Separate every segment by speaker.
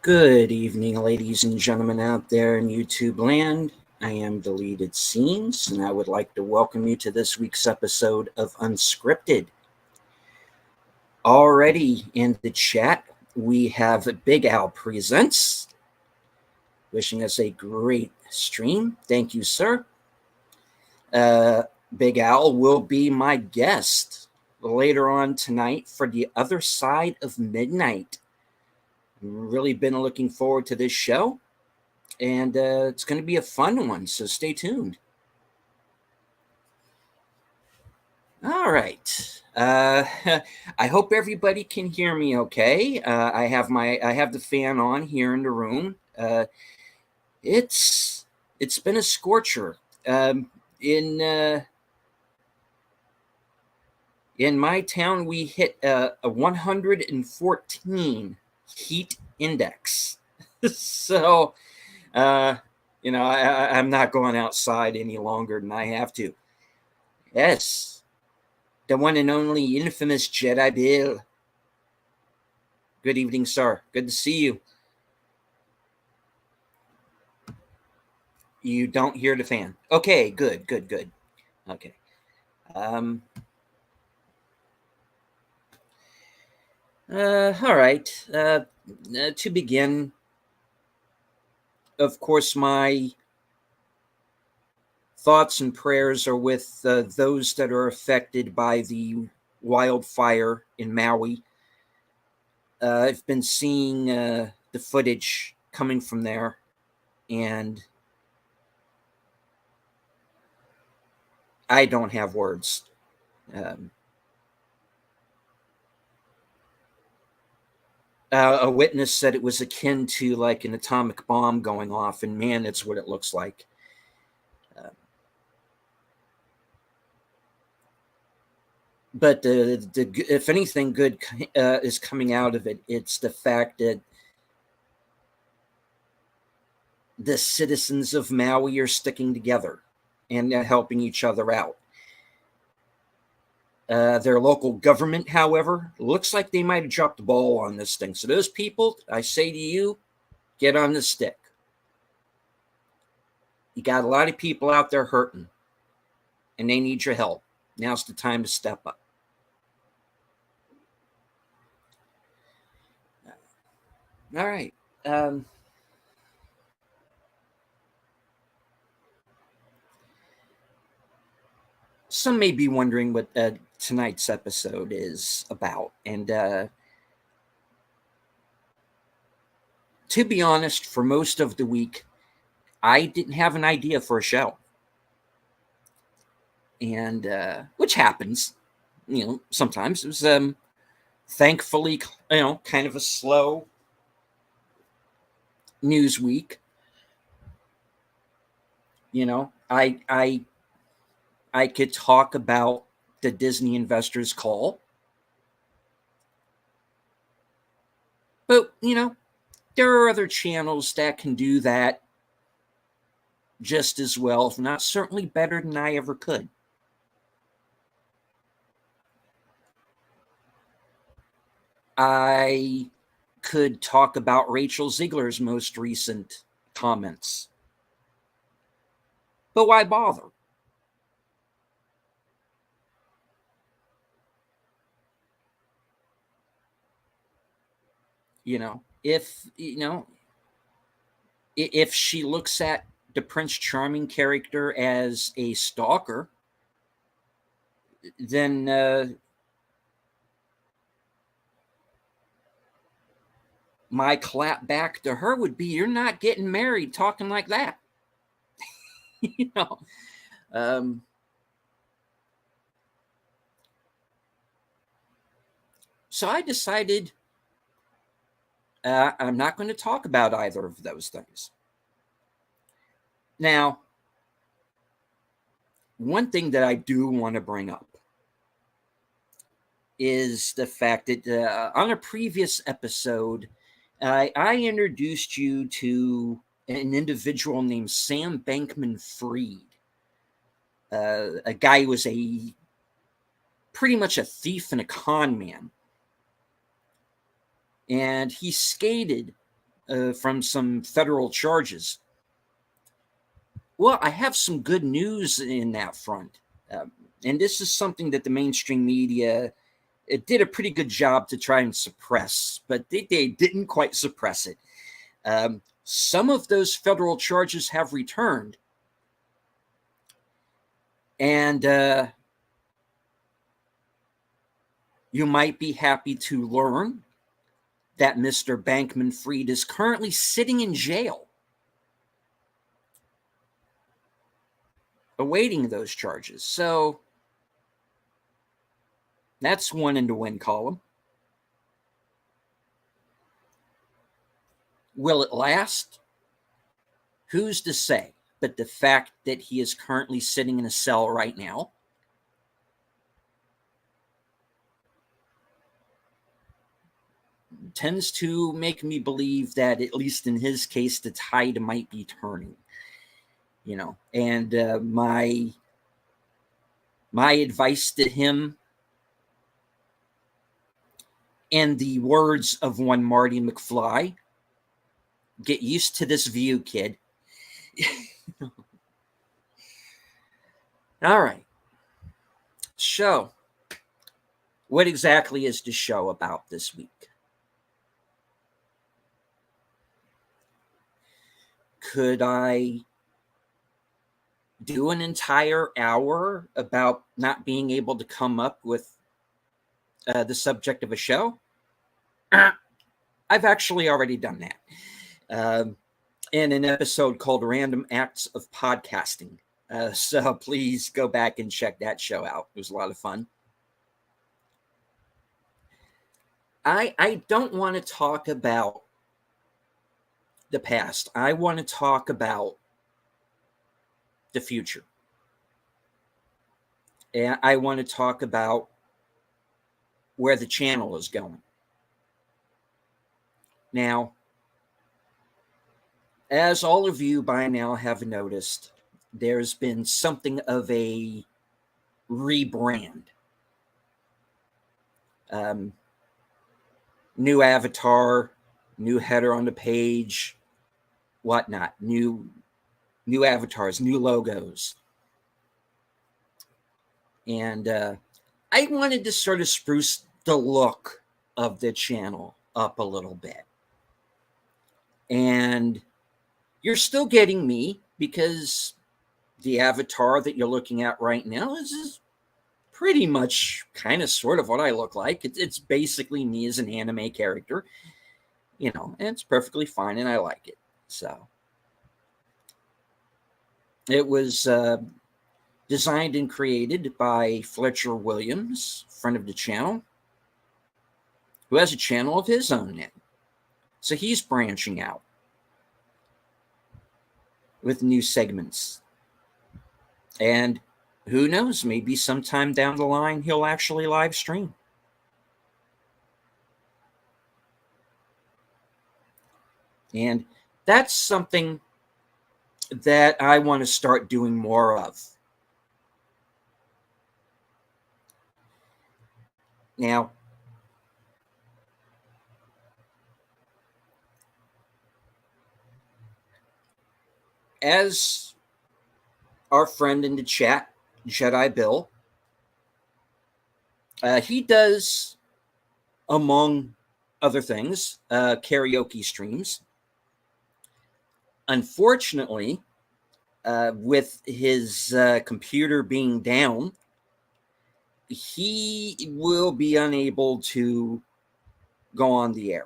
Speaker 1: Good evening, ladies and gentlemen out there in YouTube land. I am Deleted Scenes, and I would like to welcome you to this week's episode of Unscripted. Already in the chat, we have Big Al Presents, wishing us a great stream. Thank you, sir. Big Al will be my guest later on tonight for The Other Side of Midnight. Really been looking forward to this show, and it's going to be a fun one, so stay tuned. All right. I hope everybody can hear me okay. I have the fan on here in the room. It's been a scorcher. In my town, we hit a 114 heat index. So, I'm not going outside any longer than I have to. Yes, the one and only infamous Jedi Bill. Good evening, sir. Good to see you. You don't hear the fan. Okay, good. Okay. All right. To begin, of course, my thoughts and prayers are with those that are affected by the wildfire in Maui. I've been seeing the footage coming from there, and I don't have words. A witness said it was akin to like an atomic bomb going off, and man, it's what it looks like. But if anything good is coming out of it, it's the fact that the citizens of Maui are sticking together and helping each other out. Their local government, however, looks like they might have dropped the ball on this thing. So those people, I say to you, get on the stick. You got a lot of people out there hurting, and they need your help. Now's the time to step up. All right. Some may be wondering what tonight's episode is about. And to be honest, for most of the week, I didn't have an idea for a show. And which happens, sometimes. It was thankfully, kind of a slow news week. I could talk about the Disney investors call, but there are other channels that can do that just as well, if not certainly better than I ever could. I could talk about Rachel Ziegler's most recent comments, but why bother? If she looks at the Prince Charming character as a stalker, then my clap back to her would be, you're not getting married talking like that. So I decided I'm not going to talk about either of those things. Now, one thing that I do want to bring up is the fact that on a previous episode, I introduced you to an individual named Sam Bankman-Fried, a guy who was pretty much a thief and a con man. And he skated from some federal charges. Well, I have some good news in that front. And this is something that the mainstream media it did a pretty good job to try and suppress, but they didn't quite suppress it. Some of those federal charges have returned. And you might be happy to learn that Mr. Bankman-Fried is currently sitting in jail, awaiting those charges. So that's one in the win column. Will it last? Who's to say? But the fact that he is currently sitting in a cell right now tends to make me believe that, at least in his case, the tide might be turning. And my advice to him, in the words of one Marty McFly, get used to this view, kid. All right. So, what exactly is the show about this week? Could I do an entire hour about not being able to come up with the subject of a show? I've actually already done that in an episode called Random Acts of Podcasting. So please go back and check that show out. It was a lot of fun. I don't want to talk about the past. I want to talk about the future. And I want to talk about where the channel is going. Now, as all of you by now have noticed, there's been something of a rebrand. New avatar, new header on the page, whatnot, new avatars, new logos. And I wanted to sort of spruce the look of the channel up a little bit. And you're still getting me, because the avatar that you're looking at right now is pretty much kind of sort of what I look like. It's basically me as an anime character, and it's perfectly fine, and I like it. So it was designed and created by Fletcher Williams, friend of the channel, who has a channel of his own now. So he's branching out with new segments. And who knows, maybe sometime down the line, he'll actually live stream. And that's something that I want to start doing more of. Now, as our friend in the chat, Jedi Bill, he does, among other things, karaoke streams. Unfortunately, with his computer being down, he will be unable to go on the air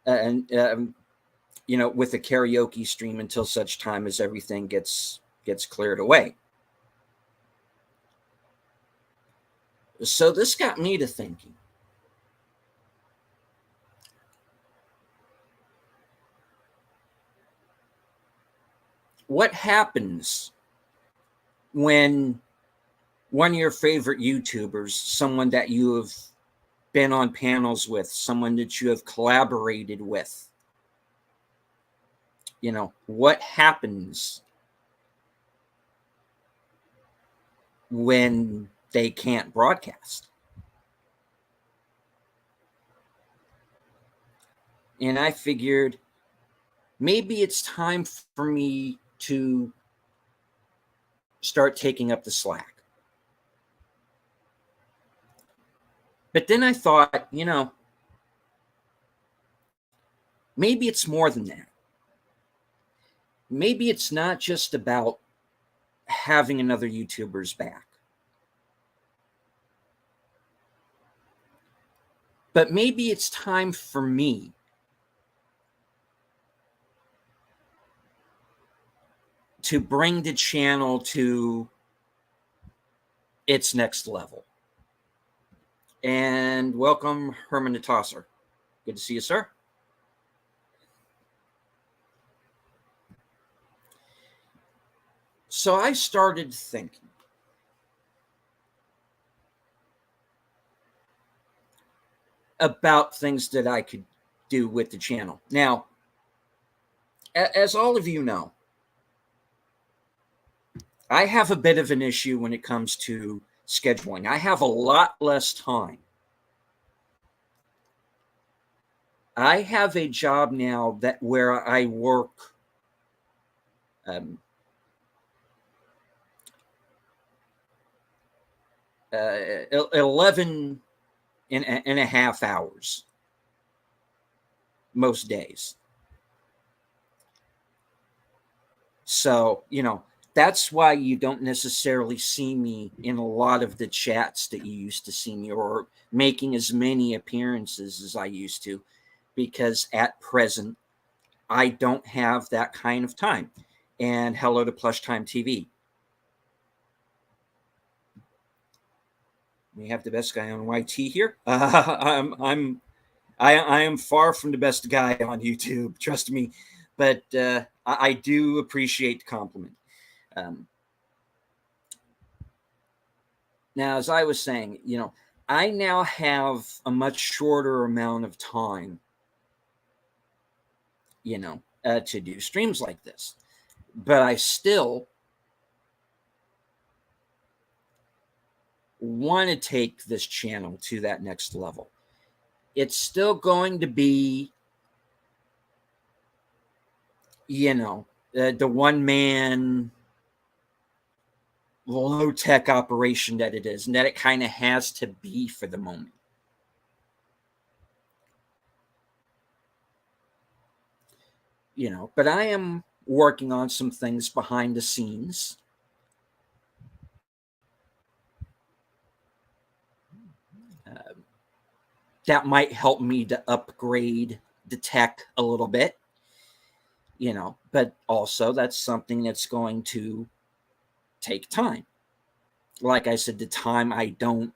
Speaker 1: and with a karaoke stream until such time as everything gets cleared away. So this got me to thinking. What happens when one of your favorite YouTubers, someone that you have been on panels with, someone that you have collaborated with, what happens when they can't broadcast? And I figured maybe it's time for me to start taking up the slack. But then I thought, maybe it's more than that. Maybe it's not just about having another YouTuber's back, but maybe it's time for me to bring the channel to its next level. And welcome, Herman the Tosser. Good to see you, sir. So I started thinking about things that I could do with the channel. Now, as all of you know, I have a bit of an issue when it comes to scheduling. I have a lot less time. I have a job now where I work 11 and a half hours most days. So, that's why you don't necessarily see me in a lot of the chats that you used to see me, or making as many appearances as I used to, because at present, I don't have that kind of time. And hello to Plush Time TV. We have the best guy on YT here. I am far from the best guy on YouTube, trust me, but I do appreciate the compliment. Now, as I was saying, I now have a much shorter amount of time, to do streams like this, but I still want to take this channel to that next level. It's still going to be, the one-man low-tech operation that it is, and that it kind of has to be for the moment. But I am working on some things behind the scenes. That might help me to upgrade the tech a little bit, but also that's something that's going to take time. Like I said, the time I don't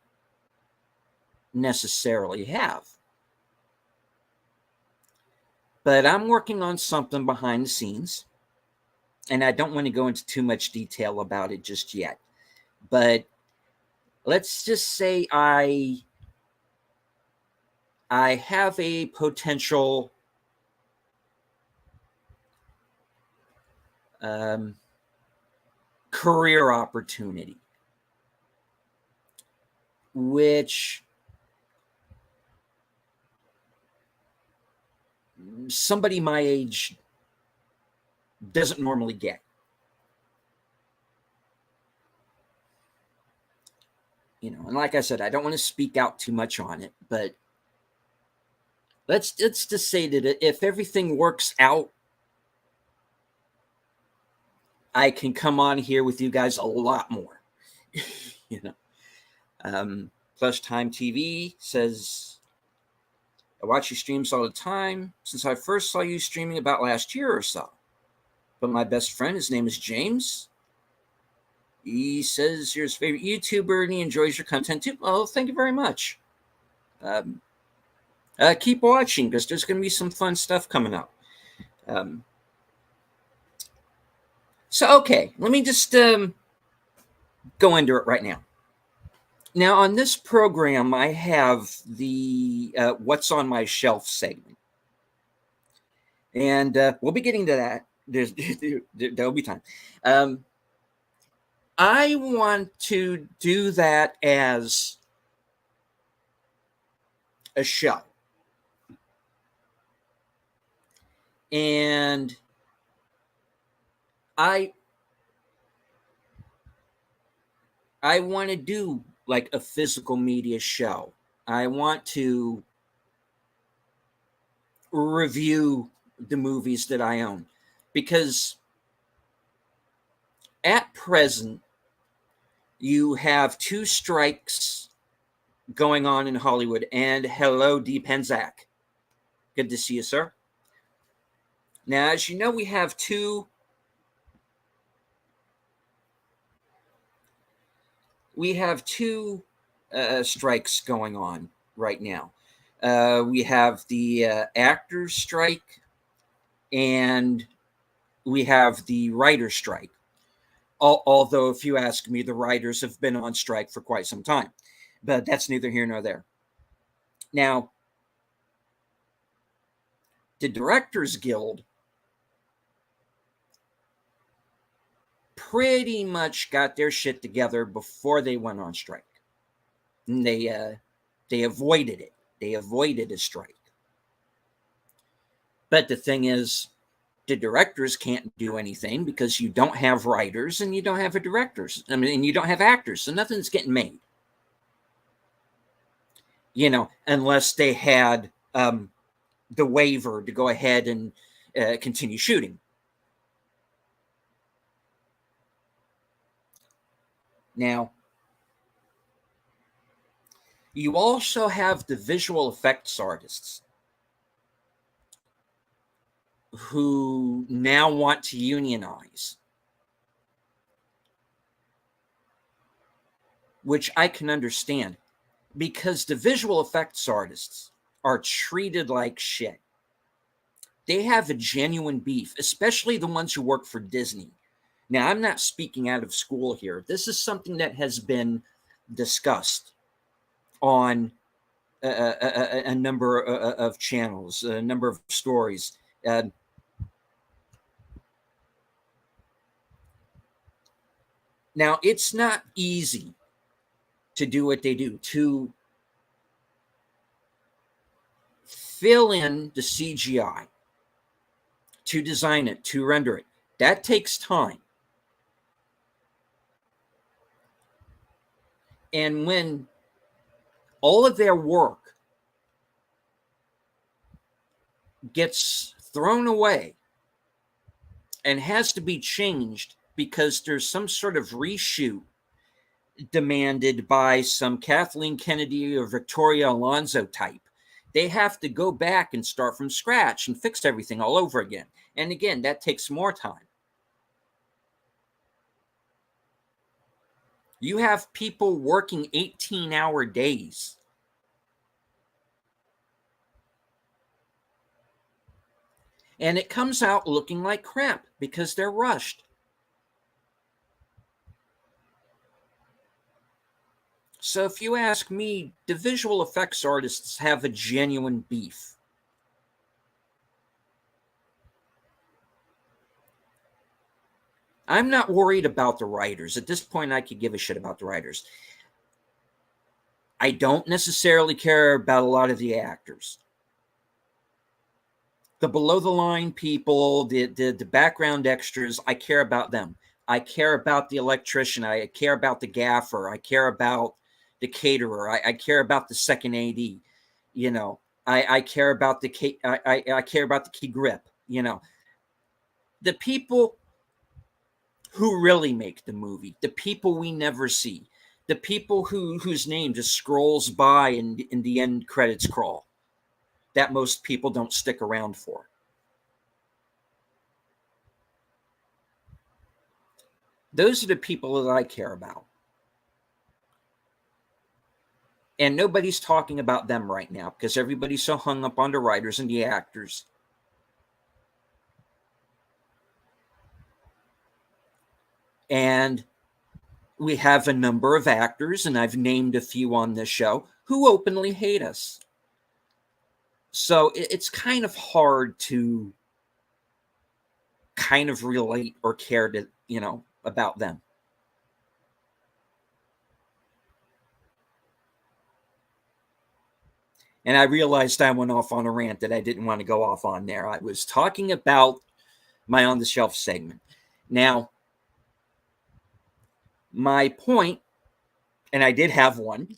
Speaker 1: necessarily have. But I'm working on something behind the scenes, and I don't want to go into too much detail about it just yet. But let's just say I have a potential career opportunity, which somebody my age doesn't normally get. And like I said, I don't want to speak out too much on it, but let's just say that if everything works out, I can come on here with you guys a lot more. Plush Time TV says, I watch your streams all the time since I first saw you streaming about last year or so. But my best friend, his name is James. He says you're his favorite YouTuber and he enjoys your content too. Oh, thank you very much. Keep watching because there's going to be some fun stuff coming up. So, okay, let me just go into it right now. Now, on this program, I have the What's on My Shelf segment. And we'll be getting to that. There'll be time. I want to do that as a show. And I want to do like a physical media show. I want to review the movies that I own, because at present you have two strikes going on in Hollywood. And hello, D. Penzak. Good to see you, sir. Now, as you know, we have two strikes going on right now. We have the actors strike, and we have the writer's strike. Although, if you ask me, the writers have been on strike for quite some time. But that's neither here nor there. Now, the Directors Guild pretty much got their shit together before they went on strike. And they avoided it. They avoided a strike. But the thing is, the directors can't do anything because you don't have writers and you don't have directors. I mean, and you don't have actors, so nothing's getting made. You know, unless they had the waiver to go ahead and continue shooting. Now, you also have the visual effects artists who now want to unionize, which I can understand, because the visual effects artists are treated like shit. They have a genuine beef, especially the ones who work for Disney. Now, I'm not speaking out of school here. This is something that has been discussed on a number of channels, a number of stories. Now, it's not easy to do what they do, to fill in the CGI, to design it, to render it. That takes time. And when all of their work gets thrown away and has to be changed because there's some sort of reshoot demanded by some Kathleen Kennedy or Victoria Alonso type, they have to go back and start from scratch and fix everything all over again. And again, that takes more time. You have people working 18-hour days. And it comes out looking like crap because they're rushed. So if you ask me, the visual effects artists have a genuine beef. I'm not worried about the writers. At this point, I could give a shit about the writers. I don't necessarily care about a lot of the actors. The below-the-line people, the background extras, I care about them. I care about the electrician. I care about the gaffer. I care about the caterer. I care about the second AD. You know, I care about the I care about the key grip. You know, the people who really make the movie, the people we never see, the people whose name just scrolls by in the end credits crawl, that most people don't stick around for. Those are the people that I care about. And nobody's talking about them right now because everybody's so hung up on the writers and the actors. And we have a number of actors, and I've named a few on this show, who openly hate us. So it's kind of hard to kind of relate or care to, you know, about them. And I realized I went off on a rant that I didn't want to go off on there. I was talking about my on the shelf segment. Now, my point, and I did have one,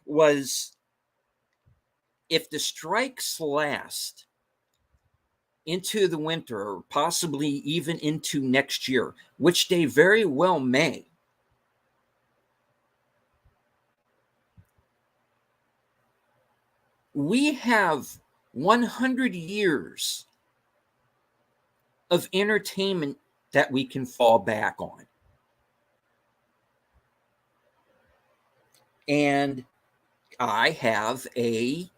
Speaker 1: was if the strikes last into the winter, or possibly even into next year, which they very well may, we have 100 years of entertainment that we can fall back on. And I have a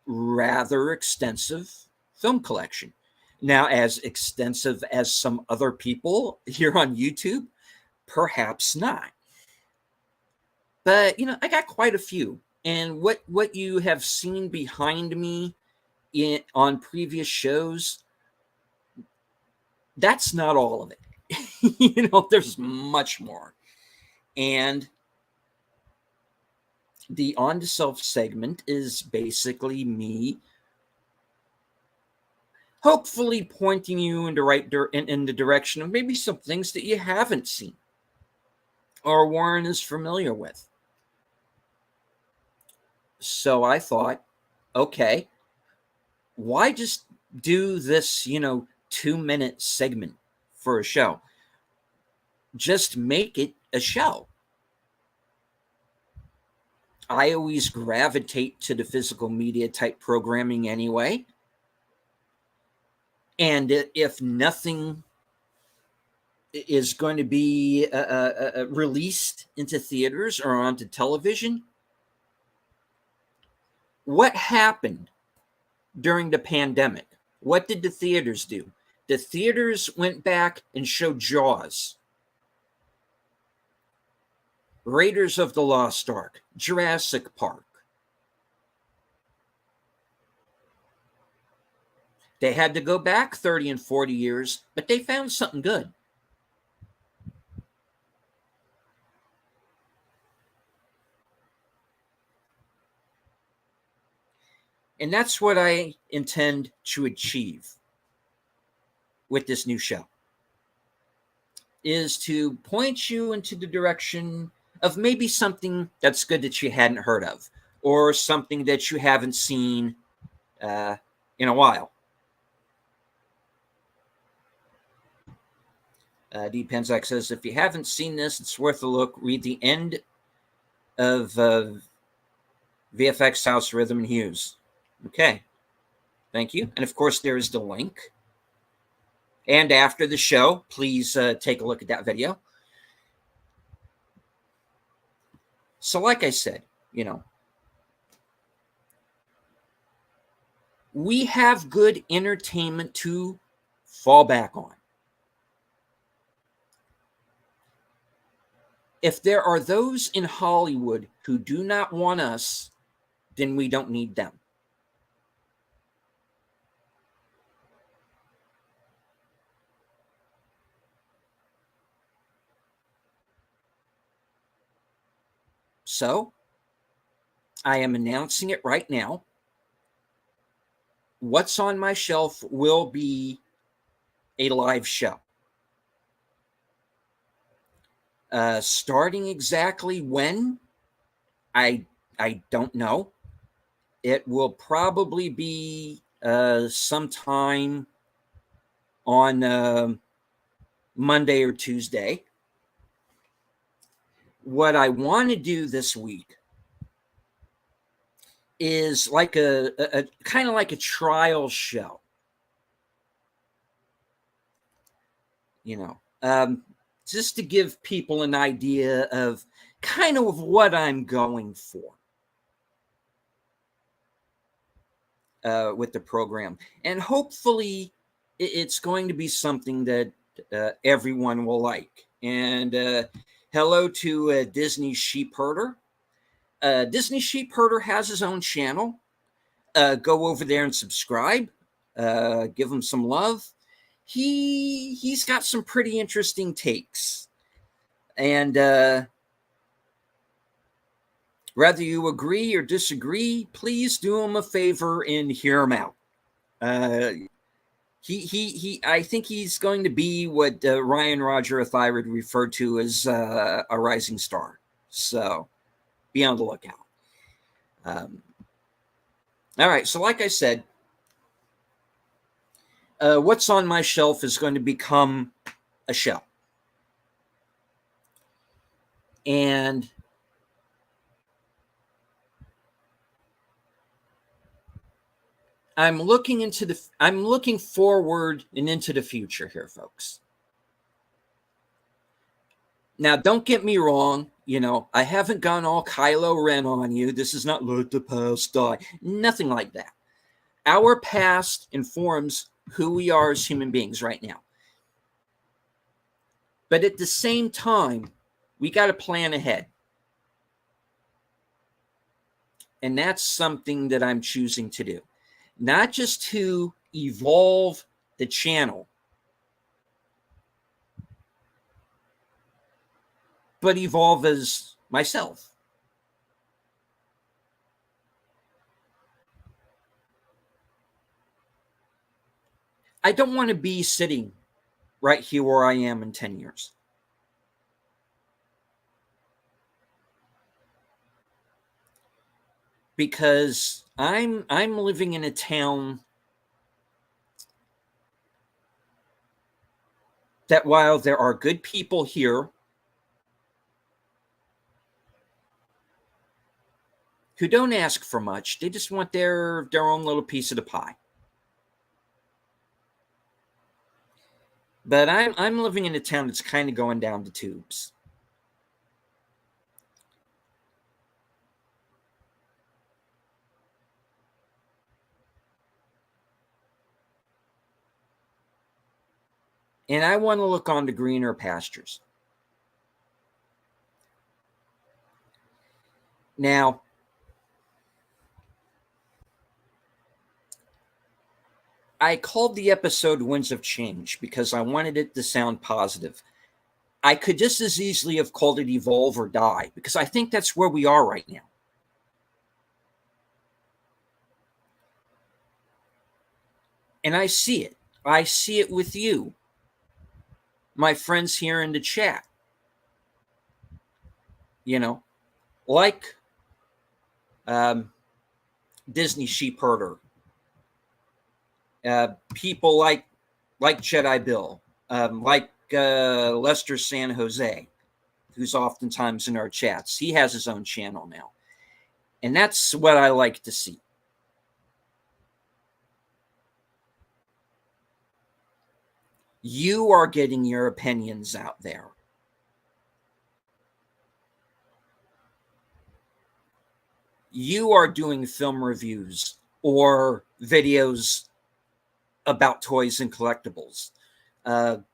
Speaker 1: rather extensive film collection. Now, as extensive as some other people here on YouTube, perhaps not. But, I got quite a few. And what you have seen behind me on previous shows, that's not all of it. There's much more. And the On to Self segment is basically me hopefully pointing you in the direction of maybe some things that you haven't seen or weren't as familiar with. So I thought, okay, why just do this, 2-minute segment for a show? Just make it a show. I always gravitate to the physical media type programming anyway. And if nothing is going to be released into theaters or onto television, what happened during the pandemic? What did the theaters do? The theaters went back and showed Jaws, Raiders of the Lost Ark, Jurassic Park. They had to go back 30 and 40 years, but they found something good. And that's what I intend to achieve with this new show, is to point you into the direction of maybe something that's good that you hadn't heard of, or something that you haven't seen in a while. D. Penzak says, if you haven't seen this, it's worth a look. Read the end of VFX House Rhythm and Hues. Okay. Thank you. And of course, there is the link. And after the show, please take a look at that video. So like I said, we have good entertainment to fall back on. If there are those in Hollywood who do not want us, then we don't need them. So, I am announcing it right now. What's on my shelf will be a live show. Starting exactly when, I don't know. It will probably be sometime on Monday or Tuesday. What I want to do this week is like a kind of like a trial show. Just to give people an idea of kind of what I'm going for with the program. And hopefully it's going to be something that everyone will like. And hello to Disney Sheepherder. Disney Sheepherder has his own channel. Go over there and subscribe. Give him some love. He's got some pretty interesting takes. And Whether you agree or disagree, please do him a favor and hear him out. I think he's going to be what Ryan Roger Thyroid referred to as a rising star. So be on the lookout. All right. So like I said, what's on my shelf is going to become a show. And I'm looking forward and into the future here, folks. Now, don't get me wrong. I haven't gone all Kylo Ren on you. This is not let the past die. Nothing like that. Our past informs who we are as human beings right now. But at the same time, we got to plan ahead. And that's something that I'm choosing to do. Not just to evolve the channel, but evolve as myself. I don't want to be sitting right here where I am in 10 years. Because I'm living in a town that while there are good people here who don't ask for much, they just want their own little piece of the pie. But I'm living in a town that's kind of going down the tubes. And I want to look on to greener pastures. Now, I called the episode Winds of Change because I wanted it to sound positive. I could just as easily have called it Evolve or Die because I think that's where we are right now. And I see it. I see it with you, my friends here in the chat. Like Disney Sheepherder, people like Jedi Bill, like Lester San Jose, who's oftentimes in our chats. He has his own channel now. And that's what I like to see. You are getting your opinions out there. You are doing film reviews or videos about toys and collectibles. And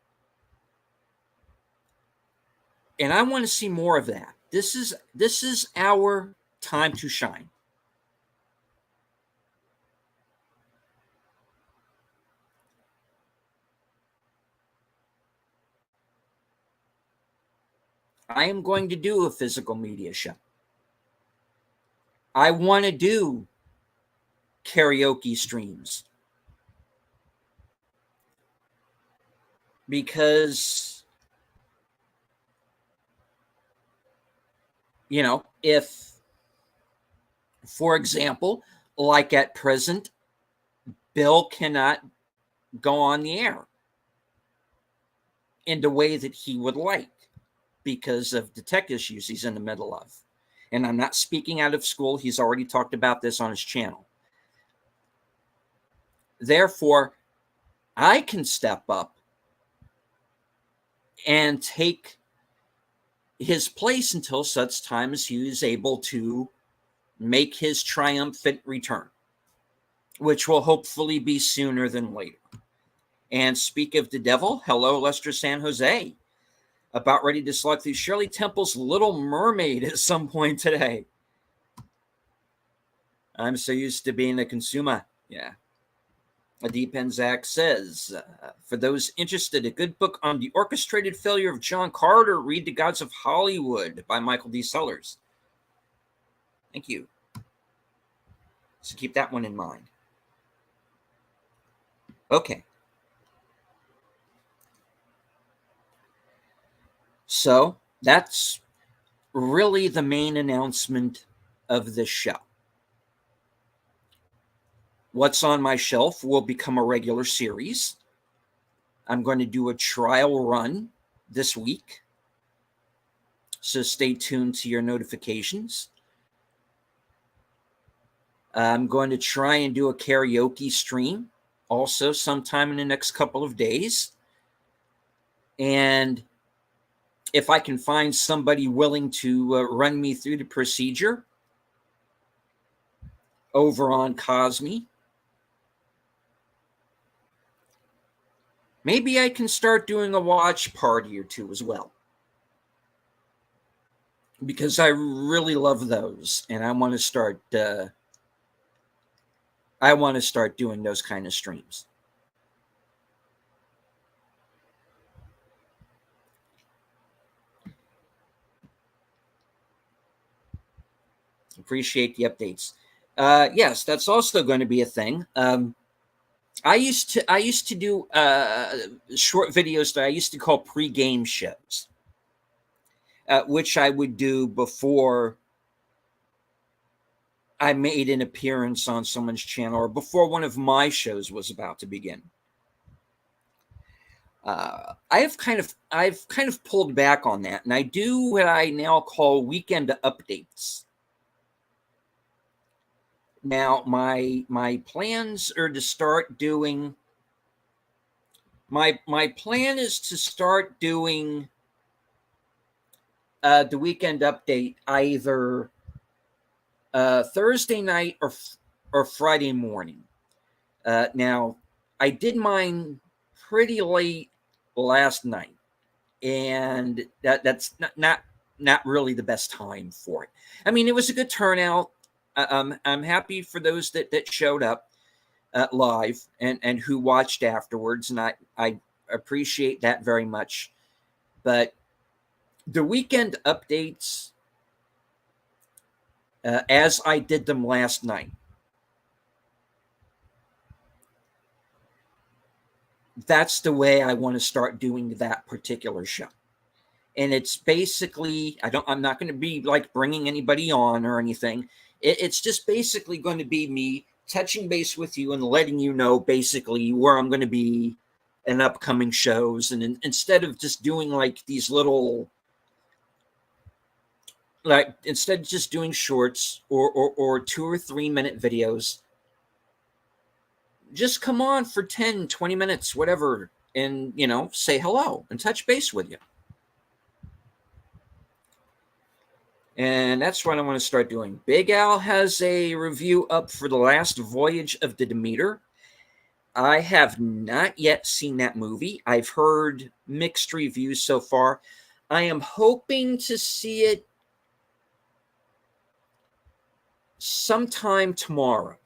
Speaker 1: I want to see more of that. This is our time to shine. I am going to do a physical media show. I want to do karaoke streams. Because, if, for example, like at present, Bill cannot go on the air in the way that he would like because of the tech issues he's in the middle of. And I'm not speaking out of school. He's already talked about this on his channel. Therefore, I can step up and take his place until such time as he is able to make his triumphant return, which will hopefully be sooner than later. And speak of the devil, hello, Lester San Jose. About ready to select through Shirley Temple's Little Mermaid at some point today. I'm so used to being a consumer. Yeah. Deep Zach says, for those interested, a good book on the orchestrated failure of John Carter, read The Gods of Hollywood by Michael D. Sellers. Thank you. So keep that one in mind. Okay. So that's really the main announcement of this show. What's on my shelf will become a regular series. I'm going to do a trial run this week, so stay tuned to your notifications. I'm going to try and do a karaoke stream also sometime in the next couple of days. And if I can find somebody willing to run me through the procedure over on Cosme, maybe I can start doing a watch party or two as well, because I really love those, and I want to start. I want to start doing those kind of streams. Appreciate the updates. Yes, that's also going to be a thing. I used to do short videos that I used to call pre-game shows, which I would do before I made an appearance on someone's channel or before one of my shows was about to begin. I've kind of pulled back on that, and I do what I now call weekend updates. Now, my plans are to start doing. My plan is to start doing the weekend update either Thursday night or Friday morning. Now, I did mine pretty late last night, and that's not really the best time for it. I mean, it was a good turnout. I'm happy for those that showed up live and who watched afterwards, and I appreciate that very much. But the weekend updates, as I did them last night, that's the way I want to start doing that particular show. And it's basically, I'm not going to be like bringing anybody on or anything. It's just basically going to be me touching base with you and letting you know basically where I'm going to be in upcoming shows. And instead of just doing like these little, like instead of just doing shorts or 2 or 3 minute videos, just come on for 10, 20 minutes, whatever, and, say hello and touch base with you. And that's what I want to start doing. Big Al has a review up for The Last Voyage of the Demeter. I have not yet seen that movie. I've heard mixed reviews so far. I am hoping to see it sometime tomorrow.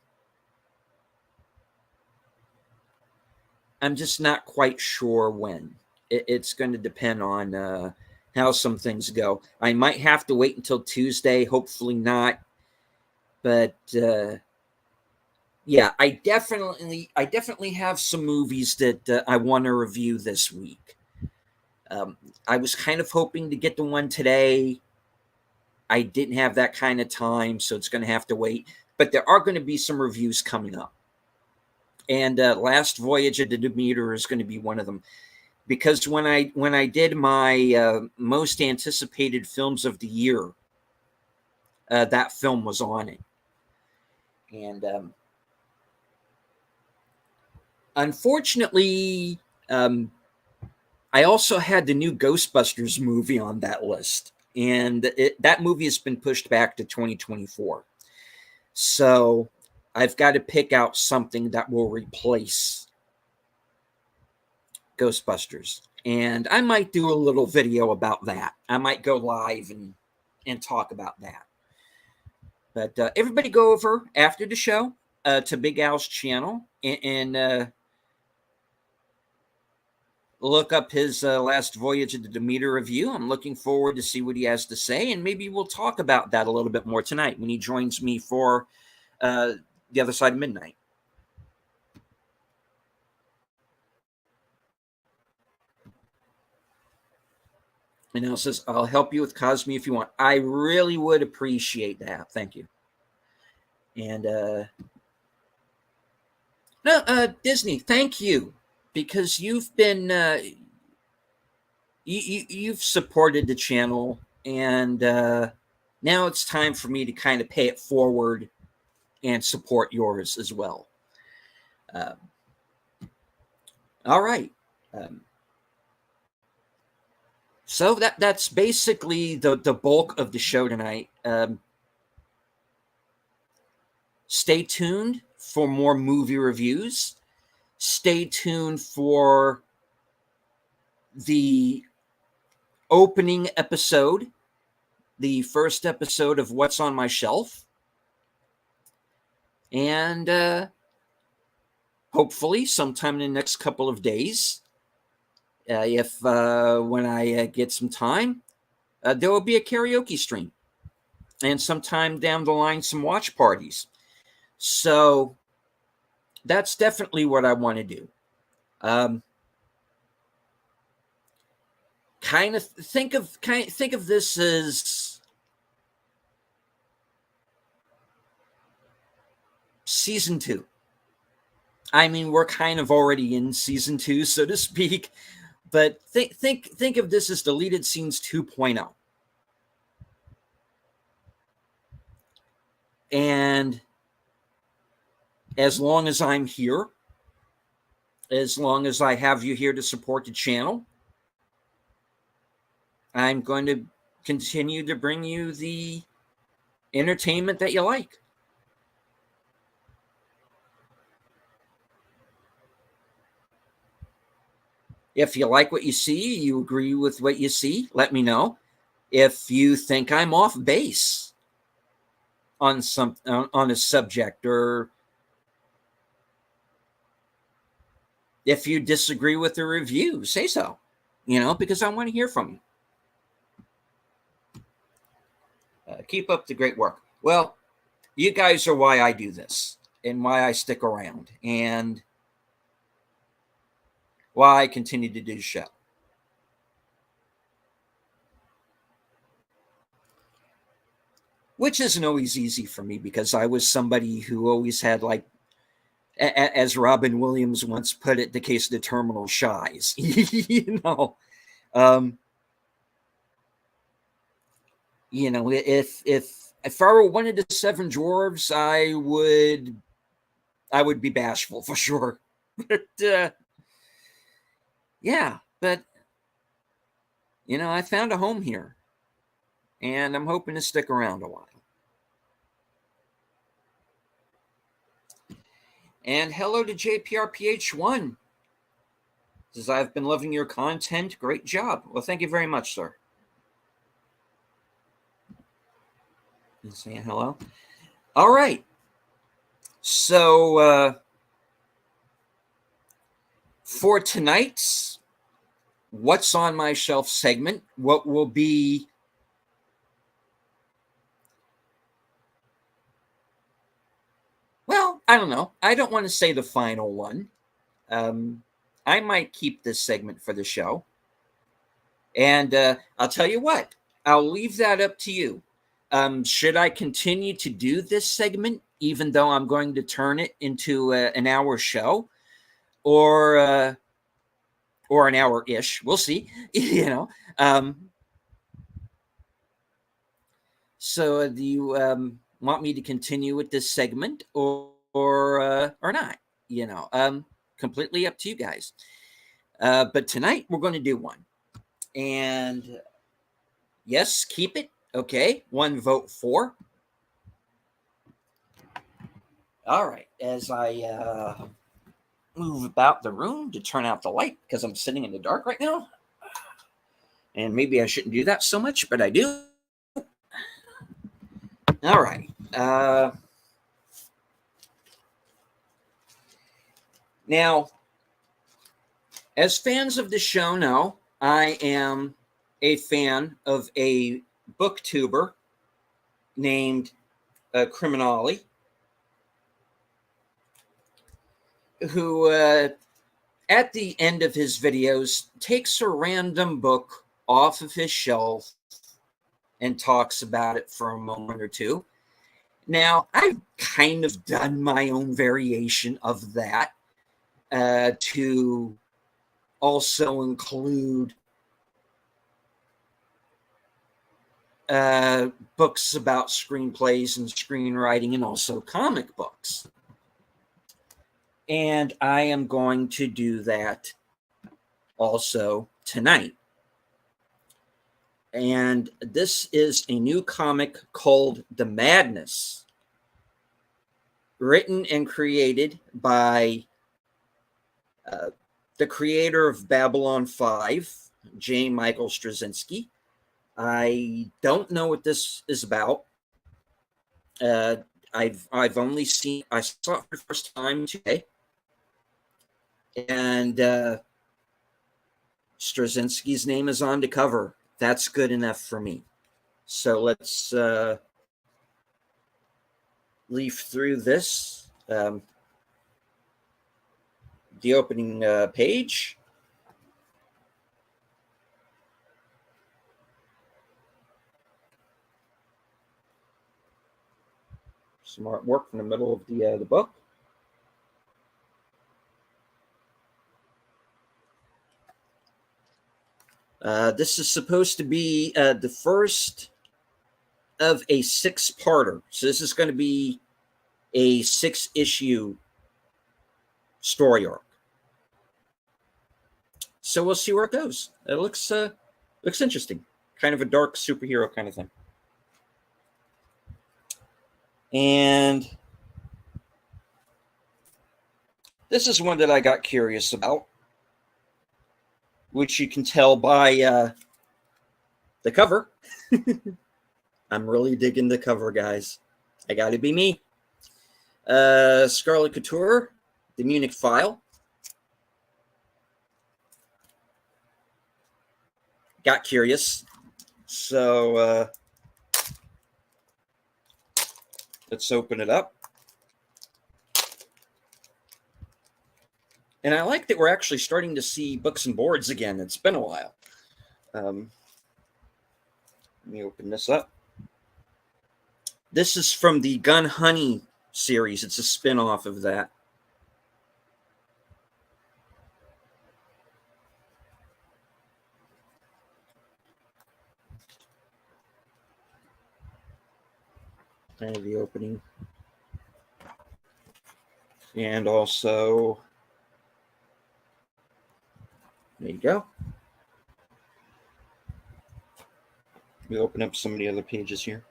Speaker 1: I'm just not quite sure when. It's going to depend on how some things go. I might have to wait until Tuesday, hopefully not. But yeah, I definitely have some movies that I want to review this week. I was kind of hoping to get the one today. I didn't have that kind of time, so it's going to have to wait. But there are going to be some reviews coming up. And Last Voyage of the Demeter is going to be one of them. Because when I did my most anticipated films of the year, that film was on it. And unfortunately, I also had the new Ghostbusters movie on that list. And that movie has been pushed back to 2024. So I've got to pick out something that will replace Ghostbusters. And I might do a little video about that. I might go live and talk about that. But everybody go over after the show to Big Al's channel and look up his last voyage of the Demeter review. I'm looking forward to see what he has to say, and maybe we'll talk about that a little bit more tonight when he joins me for the other side of midnight. And it says, I'll help you with Cosme if you want. I really would appreciate that. Thank you. And Disney, thank you, because you've been you've supported the channel, and now it's time for me to kind of pay it forward and support yours as well. All right. So that's basically the bulk of the show tonight. Stay tuned for more movie reviews. Stay tuned for the opening episode, the first episode of What's on My Shelf. And hopefully sometime in the next couple of days, if when I get some time, there will be a karaoke stream, and sometime down the line, some watch parties. So that's definitely what I want to do. Kind of think of this as season 2. I mean, we're kind of already in season 2, so to speak. But think of this as Deleted Scenes 2.0. And as long as I'm here, as long as I have you here to support the channel, I'm going to continue to bring you the entertainment that you like. If you like what you see, you agree with what you see, let me know. If you think I'm off base on a subject, or if you disagree with the review, say so, because I want to hear from you. Keep up the great work. Well, you guys are why I do this and why I stick around and why I continue to do the show. Which isn't always easy for me, because I was somebody who always had, like, as Robin Williams once put it, the case of the terminal shies. If I were one of the 7 dwarves, I would be bashful for sure. But yeah, but I found a home here, and I'm hoping to stick around a while. And hello to JPRPH1. Says, I've been loving your content. Great job. Well, thank you very much, sir. And saying hello. All right. So for tonight's What's on My Shelf segment, what will be I don't know. I don't want to say the final one. I might keep this segment for the show. And I'll tell you what, I'll leave that up to you. Should I continue to do this segment, even though I'm going to turn it into an hour show, or an hour-ish? We'll see. So do you want me to continue with this segment or not? Completely up to you guys. But tonight we're going to do one. And yes, keep it. Okay, 1 vote for. All right, as I move about the room to turn out the light, because I'm sitting in the dark right now. And maybe I shouldn't do that so much, but I do. All right. Now, As fans of the show know, I am a fan of a booktuber named Criminali, who at the end of his videos takes a random book off of his shelf and talks about it for a moment or two. Now, I've kind of done my own variation of that to also include books about screenplays and screenwriting, and also comic books. And I am going to do that also tonight. And this is a new comic called The Madness, written and created by the creator of Babylon 5, J. Michael Straczynski. I don't know what this is about. I've only seen, I saw it for the first time today. And Straczynski's name is on the cover. That's good enough for me. So let's leaf through this. The opening page. Some artwork in the middle of the book. This is supposed to be the first of a 6-parter. So this is going to be a 6-issue story arc. So we'll see where it goes. It looks interesting. Kind of a dark superhero kind of thing. And this is one that I got curious about, which you can tell by the cover. I'm really digging the cover, guys. I gotta be me. Scarlet Couture, the Munich File. Got curious. So let's open it up. And I like that we're actually starting to see books and boards again. It's been a while. Let me open this up. This is from the Gun Honey series. It's a spin-off of that. Kind of the opening. And also, there you go. We open up some of the other pages here.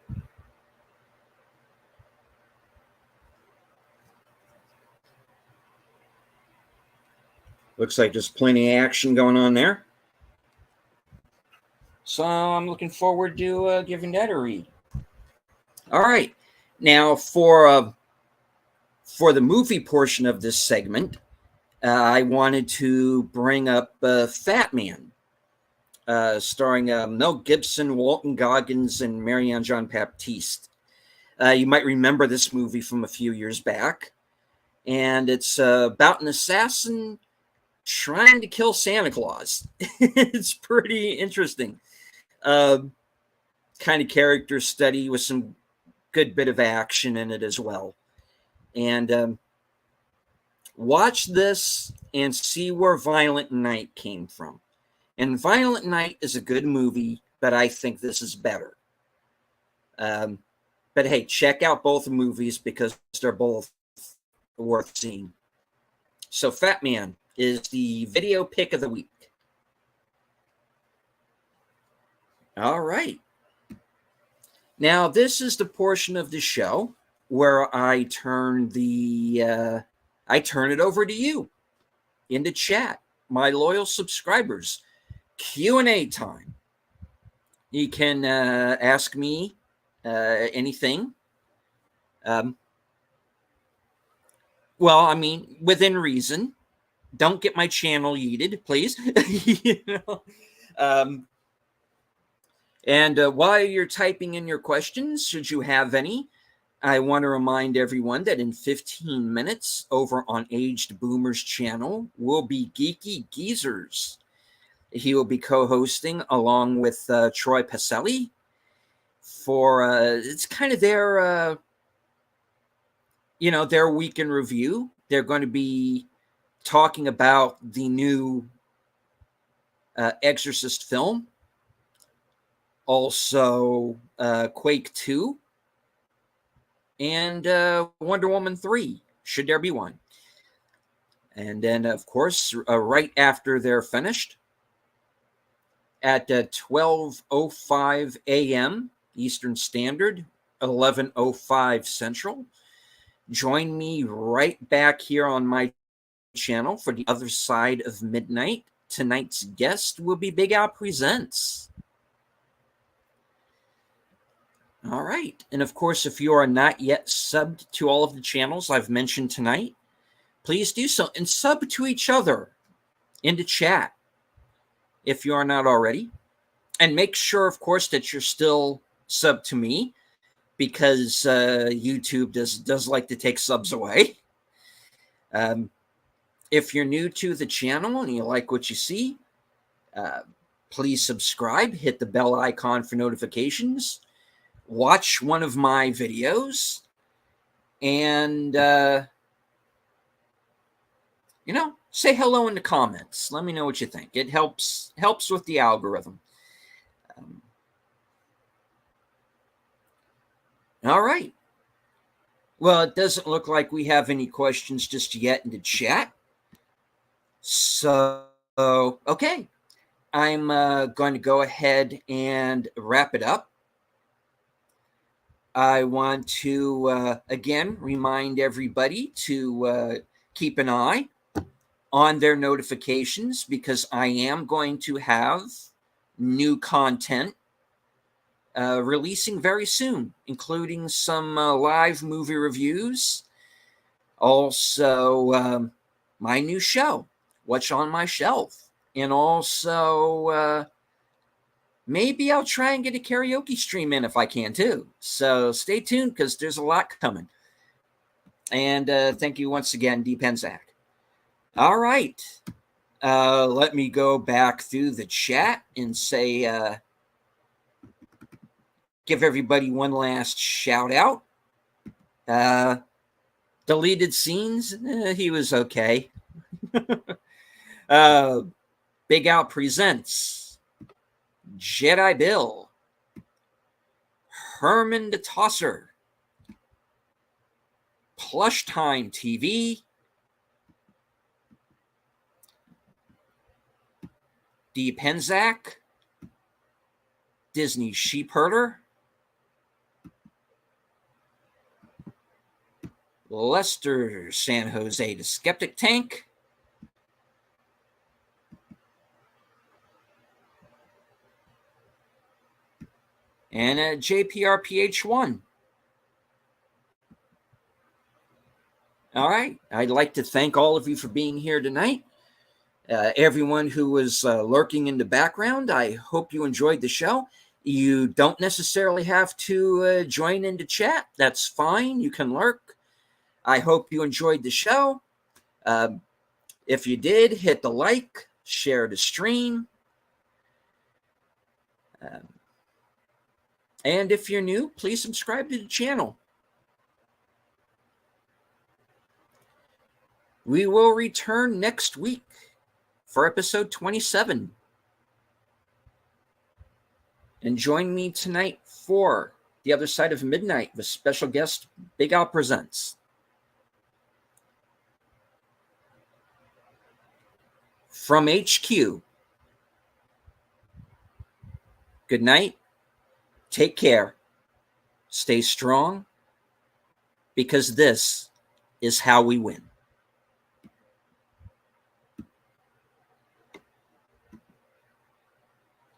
Speaker 1: Looks like there's plenty of action going on there. So I'm looking forward to giving that a read. All right. Now for the movie portion of this segment, I wanted to bring up Fat Man, starring Mel Gibson, Walton Goggins, and Marianne Jean-Baptiste. You might remember this movie from a few years back. And it's about an assassin trying to kill Santa Claus. It's pretty interesting. Kind of character study with some good bit of action in it as well. And watch this and see where Violent Night came from. And Violent Night is a good movie, but I think this is better. But hey, check out both movies because they're both worth seeing. So Fat Man is the video pick of the week. All right. Now, this is the portion of the show where I turn it over to you in the chat, my loyal subscribers. Q&A time. You can ask me anything. Well, I mean, within reason. Don't get my channel yeeted, please. You know? And while you're typing in your questions, should you have any, I want to remind everyone that in 15 minutes over on Aged Boomer's channel will be Geeky Geezers. He will be co-hosting along with Troy Pacelli for it's kind of their their week in review. They're going to be talking about the new Exorcist film, also Quake 2, and Wonder Woman 3, should there be one. And then, of course, right after they're finished, at 12:05 a.m. Eastern Standard, 11:05 Central, join me right back here on my channel for The Other Side of Midnight. Tonight's guest will be Big Al Presents. All right. And of course, if you are not yet subbed to all of the channels I've mentioned tonight, please do so, and sub to each other in the chat if you are not already. And make sure, of course, that you're still subbed to me, because YouTube does like to take subs away. If you're new to the channel and you like what you see, please subscribe, hit the bell icon for notifications, watch one of my videos, and say hello in the comments. Let me know what you think. It helps with the algorithm. All right. Well, it doesn't look like we have any questions just yet in the chat. So, okay. I'm going to go ahead and wrap it up. I want to, again, remind everybody to keep an eye on their notifications, because I am going to have new content releasing very soon, including some live movie reviews. Also, my new show, What's on My Shelf. And also, maybe I'll try and get a karaoke stream in if I can too. So stay tuned, because there's a lot coming. And thank you once again, D. Penzak. All right. Let me go back through the chat and say, give everybody one last shout out. Deleted scenes, he was okay. Big Al Presents, Jedi Bill, Herman the Tosser, Plush Time TV, D. Penzak, Disney Sheepherder, Lester San Jose the Skeptic Tank, and JPRPH1. All right. I'd like to thank all of you for being here tonight. Everyone who was lurking in the background, I hope you enjoyed the show. You don't necessarily have to join in the chat. That's fine. You can lurk. I hope you enjoyed the show. If you did, hit the like, share the stream. And if you're new, please subscribe to the channel. We will return next week for episode 27. And join me tonight for The Other Side of Midnight with special guest Big Al Presents. From HQ, good night, take care, stay strong, because this is how we win.